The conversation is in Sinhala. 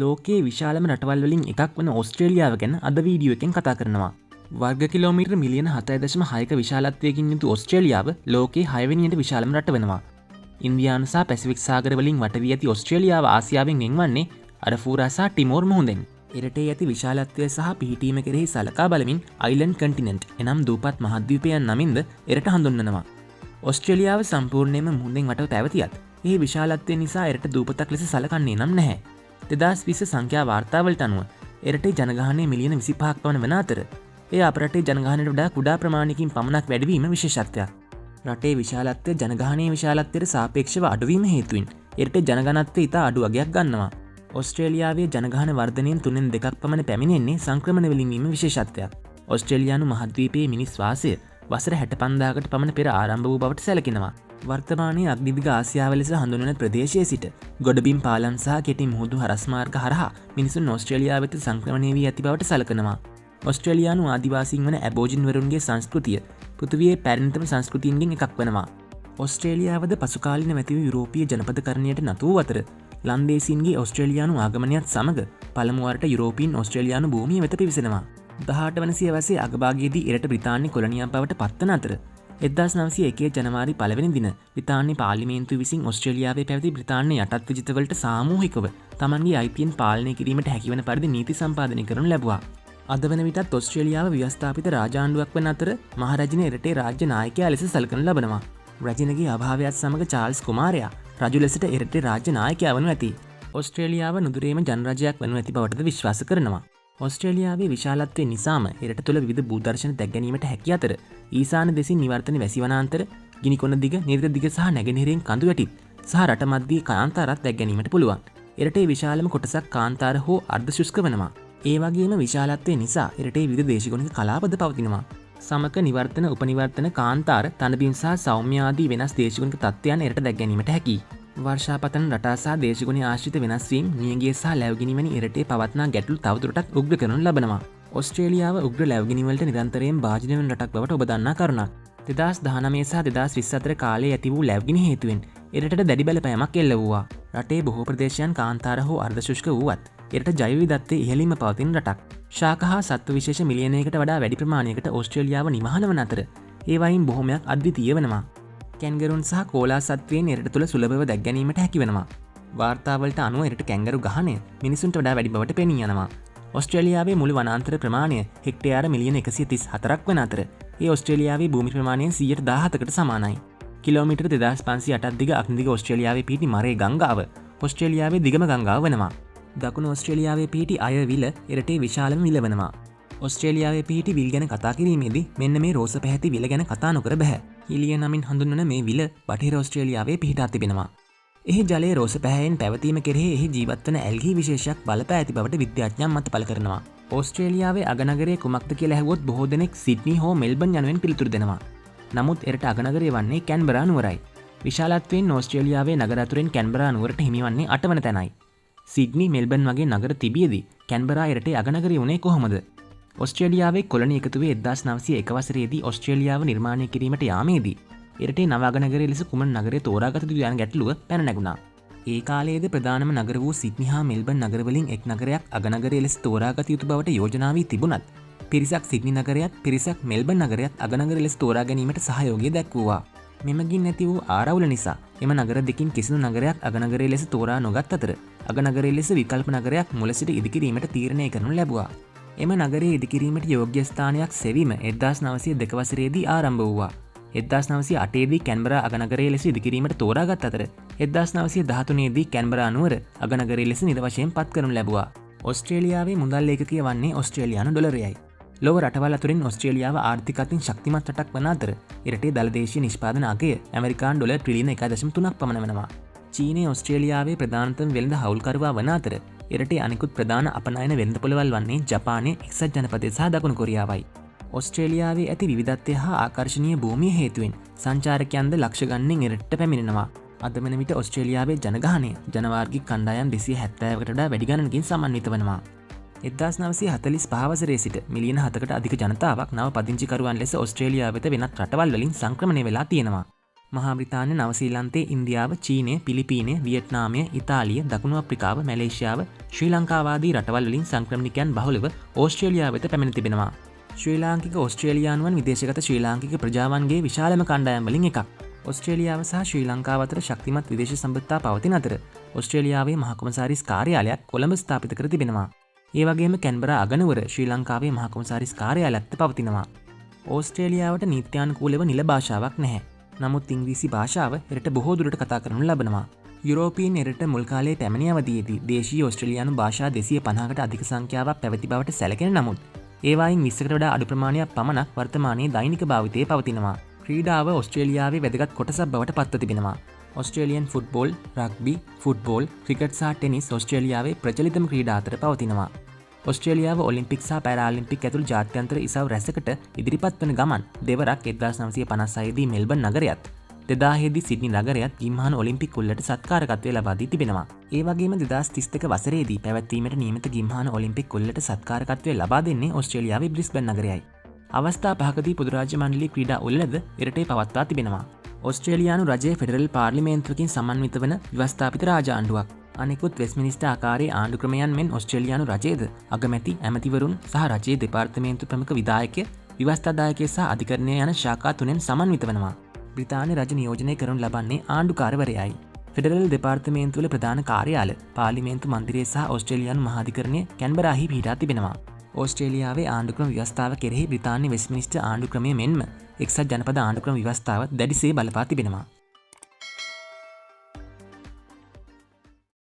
ලෝකයේ විශාලම රටවල් වලින් එකක් වන ඕස්ට්‍රේලියාව ගැන අද වීඩියෝ එකෙන් කතා කරනවා. වර්ග කිලෝමීටර් මිලියන 7.6ක විශාලත්වයකින් යුතු ඕස්ට්‍රේලියාව ලෝකයේ 6 වෙනියට විශාලම රට වෙනවා. ඉන්දියානු සහ පැසිෆික් සාගර වලින් වට වී ඇති ඕස්ට්‍රේලියාව ආසියාවෙන් වෙන්වන්නේ අරෆූරා සහ ටිමෝර් මුහුදෙන්. එරටේ ඇති විශාලත්වය සහ පිහිටීම කෙරෙහි සලකා බලමින් අයිලන්ඩ් කන්ටිනෙන්ට් එනම් දූපත් මහද්වීපයන් නමින්ද එරට හඳුන්වනවා. ඕස්ට්‍රේලියාව සම්පූර්ණයෙන්ම මුහුදෙන් වටව පැවතියත් ඒ විශාලත්වය නිසා එරට දූපතක් ලෙස සලකන්නේ නම් නැහැ. 2020 සංඛ්‍යා වාර්තාවලට අනුව එරටේ ජනගහනය මිලියන 25ක් පමණ වන අතර ඒ අප රටේ ජනගහනයට වඩා කුඩා ප්‍රමාණයකින් පමණක් වැඩිවීම විශේෂත්වයක්. රටේ විශාලත්වය ජනගහනයේ විශාලත්වයට සාපේක්ෂව අඩුවීම හේතුවෙන් එරටේ ජනගහනත්වය ඉතා අඩු අගයක් ගන්නවා. ඕස්ට්‍රේලියාවේ ජනගහන වර්ධනයෙන් 3/2ක් පමණ පැමිණෙන්නේ සංක්‍රමණ වලින් වීම විශේෂත්වයක්. ඕස්ට්‍රේලියානු මහද්වීපයේ මිනිස් වාසය වසර 65කට පමණ පෙර ආරම්භ වූ බවට සැලකෙනවා. වර්තමානයේ අග්නිදිග ආසියාව ලෙස හඳුන්වන ප්‍රදේශයේ සිට ගොඩබිම් පාලම් සහ කෙටි මුහුදු හරස්මාර්ග හරහා මිනිසුන් ඕස්ට්‍රේලියාව වෙත සංක්‍රමණය වී ඇති බවට සැලකනවා. ඕස්ට්‍රේලියානු ආදිවාසීන් වන ඇබෝජින් වරුන්ගේ සංස්කෘතිය පෘථිවියේ පැරණිතම සංස්කෘතියන්ගෙන් එකක් වෙනවා. ඕස්ට්‍රේලියාවද පසුකාලීන වැතිවූ යුරෝපීය ජනපදකරණයට නතු වූ අතර ලන්දේසීන්ගේ ඕස්ට්‍රේලියානු ආගමනයත් සමග පළමු වරට යුරෝපීන් ඕස්ට්‍රේලියානු භූමිය වෙත පිවිසෙනවා. 18 වන සියවසේ අගභාගයේදී එරට බ්‍රිතාන්‍ය කොලොනියක් බවට පත්වන අතර 1901 ජනවාරි 1 වෙනි දින බ්‍රිතාන්‍ය පාර්ලිමේන්තුව විසින් ඕස්ට්‍රේලියාවේ පැවති බ්‍රිතාන්‍ය යටත් විජිතවලට සාමූහිකව තමන්ගේ අයිතීන් පාලනය කිරීමට හැකිවන පරිදි නීති සම්පාදනය කරනු ලැබුවා. අද වන විටත් ඕස්ට්‍රේලියාව ව්‍යවස්ථාපිත රාජාණ්ඩුවක් වන අතර මහරජින එරටේ රාජ්‍ය නායකයා ලෙස සැලකනු ලබනවා. රජිනගේ අභාවයත් සමග චාල්ස් කුමාරයා රජු ලෙසට එරටේ රාජ්‍ය නායකයා වනු ඇති. ඕස්ට්‍රේලියාව නුදුරේම ජනරජයක් වනු ඇති බවටද විශ්වාස කරනවා. ඕස්ට්‍රේලියාවේ විශාලත්වය නිසාම එරට තුළ විවිධ භූදර්ශන දැක්ගැනීමට හැකි අතර ඊසාන දෙසින් නිවර්තන වැසිවනාන්තර ගිනිකොන දිග නිර්ද දිග සහ නැගෙනහිරෙන් කඳු වැටිත් සහ රට මධ්‍යයේ කාන්තාරත් දැක්ගැනීමට පුළුවන්. එරටේ විශාලම කොටසක් කාන්තාර හෝ අර්ධ ශුෂ්ක වෙනවා. ඒ වගේම විශාලත්වය නිසා එරටේ විවිධ දේශගුණික කලාපද පවතිනවා. සමක නිවර්තන උපනිවර්තන කාන්තාර තනබිම් සහ සෞම්‍ය ආදී වෙනස් දේශගුණික තත්ත්වයන් එරට දැක්ගැනීමට හැකියි. වර්ෂාපතන රටා සහ දේශගුණ ආශ්‍රිත වෙනස්වීම් නියඟිය සහ ලැබගිනිවැනි එරටේ පවත්නා ගැටලු තවදුරටත් උග්‍ර කරනු ලබනවා. ඕස්ට්‍රේලියාව උග්‍ර ලැබගිනිවලට නිරන්තරයෙන් භාජනය වන රටක් බවට ඔබ දන්නා කරුණක්. 2019 සහ 2020 අතර කාලයේ ඇති වූ ලැබගිනි හේතුවෙන් එරටට දැඩි බලපෑමක් එල්ල වූවා. රටේ බොහෝ ප්‍රදේශයන් කාන්තාර හෝ අර්ධ ශුෂ්ක වූවත් එරට ජෛව විවිධත්වයේ ඉහළින්ම පවතින රටක්. ශාක හා සත්ව විශේෂ මිලියනයකට වඩා වැඩි ප්‍රමාණයකට ඕස්ට්‍රේලියාව නිමහන වන අතර ඒවයින් බොහොමයක් අද්විතීය වෙනවා. කැන්ගරුන් සහ කෝලා සත්වයෙන් එරට තුළ සුලභව දැක්ගැනීමට හැකි වෙනවා. වාර්තාවලට අනුව එරට කැන්ගරු ගහනය මිනිසුන්ට වඩා වැඩි බවට පෙනී යනවා. ඕස්ට්‍රේලියාවේ මුළු වනාන්තර ප්‍රමාණය හෙක්ටයාර මිලියන 134ක් වන අතර ඒ ඕස්ට්‍රේලියාවේ භූමි ප්‍රමාණයෙන් 117කට සමානයි. කිලෝමීටර් 2508ක් දිග අග්නිදිග ඕස්ට්‍රේලියාවේ පිහිටි මරේ ගංගාව ඕස්ට්‍රේලියාවේ දිගම ගංගාව වෙනවා. දකුණු ඕස්ට්‍රේලියාවේ පිහිටි අය විල එරටේ විශාලම විල වෙනවා. ඕස්ට්‍රේලියාවේ පිහිටි විල් ගැන කතා කිරීමේදී මෙන්න මේ රෝස පැහැති විල ගැන කතා නොකර බෑ. හිලිය නමින් හඳුන්වන මේ විල බටහිර ඕස්ට්‍රේලියාවේ පිහිටා තිබෙනවා. එහි ජලයේ රෝස පැහැයෙන් පැවතීම කෙරෙහි එහි ජීවත් වන ඇල්ගී විශේෂයක් බලපෑ ඇති බවට විද්‍යාඥයන් මත පළ කරනවා. ඕස්ට්‍රේලියාවේ අගනගරය කුමක්ද කියලා ඇහුවොත් බොහෝ දෙනෙක් සිඩ්නි හෝ මෙල්බන් යනුවෙන් පිළිතුරු දෙනවා. නමුත් එරට අගනගරය වන්නේ කැන්බරා නුවරයි. විශාලත්වයෙන් ඕස්ට්‍රේලියාවේ නගර අතුරෙන් කැන්බරා නුවරට හිමිවන්නේ 8 වන තැනයි. සිඩ්නි මෙල්බන් වගේ නගර තිබියදී කැන්බරා එරටේ අගනගරය වුණේ කොහොමද? ඕස්ට්‍රේලියාවේ කොලනි එකතුවේ 1901 වසරේදී ඕස්ට්‍රේලියාව නිර්මාණය කිරීමට යාමේදී එරටේ නව අගනගරය ලෙස කුමන නගරය තෝරාගත යුතුද යන ගැටලුව පැන නැගුණා. ඒ කාලයේදී ප්‍රධානම නගර වූ සිඩ්නි හා මෙල්බන් නගරවලින් එක් නගරයක් අගනගරය ලෙස තෝරාගත යුතු බවට යෝජනා වී තිබුණත් පිරිසක් සිඩ්නි නගරයත් පිරිසක් මෙල්බන් නගරයත් අගනගර ලෙස තෝරා ගැනීමට සහයෝගය දැක්වුවා. මෙමගින් නැති වූ ආරවුල නිසා එම නගර දෙකින් කිසිදු නගරයක් අගනගරය ලෙස තෝරා නොගත් අතර අගනගරය ලෙස විකල්ප නගරයක් මුල සිට ඉදිකිරීමට තීරණය කරනු ලැබුවා. එම නගරයේ ඉදිකිරීමට යෝග්‍ය ස්ථානයක් සෙවීම 1902 වසරේදී ආරම්භ වූවා. 1908 දී කැන්බරා අගනගරය ලෙස ඉදිකිරීමට තෝරාගත් අතර 1913 දී කැන්බරා නුවර අගනගරය ලෙස නිරවශයෙන් පත් කරනු ලැබුවා. ඕස්ට්‍රේලියාවේ මුදල් ඒකකය වන්නේ ඕස්ට්‍රේලියානු ඩොලරයයි. ලොව රටවල් අතුරින් ඕස්ට්‍රේලියාව ආර්ථික අතින් ශක්තිමත් රටක් වන අතර එරටේ දළදේශීය නිෂ්පාදන අගය ඇමරිකානු ඩොලර් ට්‍රිලියන 1.3ක් පමණ වෙනවා. චීනය ඕස්ට්‍රේලියාවේ ප්‍රධානතම වෙළඳ හවුල්කරුවා වන අතර එරටේ අනිකුත් ප්‍රධාන අපනයන වෙළඳපොළවල් වන්නේ ජපානය, එක්සත් ජනපදය සහ දකුණු කොරියාවයි. ඕස්ට්‍රේලියාවේ ඇති විවිධත්වය හා ආකර්ශනීය භූමිය හේතුවෙන් සංචාරකයන්ද ලක්ෂ ගණනින් එරටට පැමිණෙනවා. අද වන විට ඕස්ට්‍රේලියාවේ ජනගහනය ජනවාර්ගික කණ්ඩායම් 270කට වඩා වැඩි ගණනකින් සමන්විත වෙනවා. 1945 වසරේ සිට මිලියන 7කට අධික ජනතාවක් නව පදිංචිකරුවන් ලෙස ඕස්ට්‍රේලියාව වෙත වෙනත් රටවල් වලින් සංක්‍රමණය වෙලා තියෙනවා. මහා බ්‍රිතාන්‍ය, නවසීලන්තය, ඉන්දියාව, චීනය, පිලිපීනය, වියට්නාමය, ඉතාලිය, දකුණු අප්‍රිකාව, මැලේසියාව, ශ්‍රී ලංකාවාදී රටවල් වලින් සංක්‍රමණිකයන් බහුලව ඕස්ට්‍රේලියාව වෙත පැමිණ තිබෙනවා. ශ්‍රී ලාංකික ඕස්ට්‍රේලියානුවන් විදේශගත ශ්‍රී ලාංකික ප්‍රජාවන්ගේ විශාලම කණ්ඩායම් වලින් එකක්. ඕස්ට්‍රේලියාව සහ ශ්‍රී ලංකාව අතර ශක්තිමත් විදේශ සම්බන්ධතා පවතින අතර ඕස්ට්‍රේලියාවේ මහ කොමසාරිස් කාර්යාලයක් කොළඹ ස්ථාපිත කර තිබෙනවා. ඒ වගේම කැන්බරා අගනුවර ශ්‍රී ලංකාවේ මහ කොමසාරිස් කාර්යාලයක්ද පවතිනවා. ඕස්ට්‍රේලියාවට නීත්‍යානුකූලව නිල භාෂාවක් නැහැ. නමුත් ඉංග්‍රීසි භාෂාව එරට බොහෝ දුරට කතා කරනු ලබනවා. යුරෝපීන් එරට මුල් කාලයේ පැමිණි අවධියේදී දේශීය ඕස්ට්‍රේලියානු භාෂා 250කට අධික සංඛ්‍යාවක් පැවති බවට සැලකෙන නමුත් ඒවායින් 20කට වඩා අඩු ප්‍රමාණයක් පමණක් වර්තමානයේ දෛනික භාවිතයේ පවතිනවා. ක්‍රීඩාව ඕස්ට්‍රේලියාවේ වැදගත් කොටසක් බවට පත්ව තිබෙනවා. Australian football, rugby, football, cricket සහ ටෙනිස් ඕස්ට්‍රේලියාවේ ප්‍රචලිතම ක්‍රීඩා අතර පවතිනවා. ඕස්ට්‍රේලියාව ඔලිම්පික් සහ පැරාලිම්පික් ඇතුළු ජාත්‍යන්තර ඉසව් රැසකට ඉදිරිපත් වන ගමන් දෙවරක් 1956 දී මෙල්බන් නගරයත් 2000 දී සිඩ්නි නගරයත් ගිම්හාන ඔලිම්පික් උළෙලට සත්කාරකත්වය ලබා දී තිබෙනවා. ඒ වගේම 2032 වසරේදී පැවැත්වීමට නියමිත ගිම්හාන ඔලිම්පික් උළෙලට සත්කාරකත්වය ලබා දෙන්නේ ඕස්ට්‍රේලියාවේ බ්‍රිස්බන් නගරයයි. අවස්ථා පහකදී පොදු රාජ්‍ය මණ්ඩලී ක්‍රීඩා උළෙලද එරටේ පවත්වා තිබෙනවා. ඕස්ට්‍රේලියානු රජයේ ෆෙඩරල් පාර්ලිමේන්තුවකින් සමන්විත වන ව්‍යවස්ථාපිත රාජාණ්ඩුවක්. අනෙකුත් වෙස්මිනිස්ටර් ආකාරයේ ආණ්ඩු ක්‍රමයන් මෙන් ඕස්ට්‍රේලියානු රජයේද අගමැති, ඇමතිවරුන් සහ රජයේ දෙපාර්තමේන්තු ප්‍රමුඛ විධායකය, ව්‍යවස්ථාදායකය සහ අධිකරණය යන ශාඛා තුනෙන් සමන්විත වනවා. බ්‍රිතාන්‍ය රජ නියෝජනය කරනු ලබන්නේ ආණ්ඩුකාරවරයයි. ෆෙඩරල් දෙපාර්තමේන්තුවල ප්‍රධාන කාර්යාල, පාර්ලිමේන්තු මන්දිරය සහ ඕස්ට්‍රේලියානු මහාධිකරණය කැන්බරාහි පිහිටා තිබෙනවා. ඕස්ට්‍රේලියාවේ ආණ්ඩුක්‍රම ව්‍යවස්ථාව කෙරෙහි බ්‍රිතාන්‍ය වෙස්මිනිස්ටර් ආණ්ඩු ක්‍රමය මෙන්ම එක්සත් ජනපද ආණ්ඩුක්‍රම ව්‍යවස්ථාව දැඩිසේ බලපා තිබෙනවා.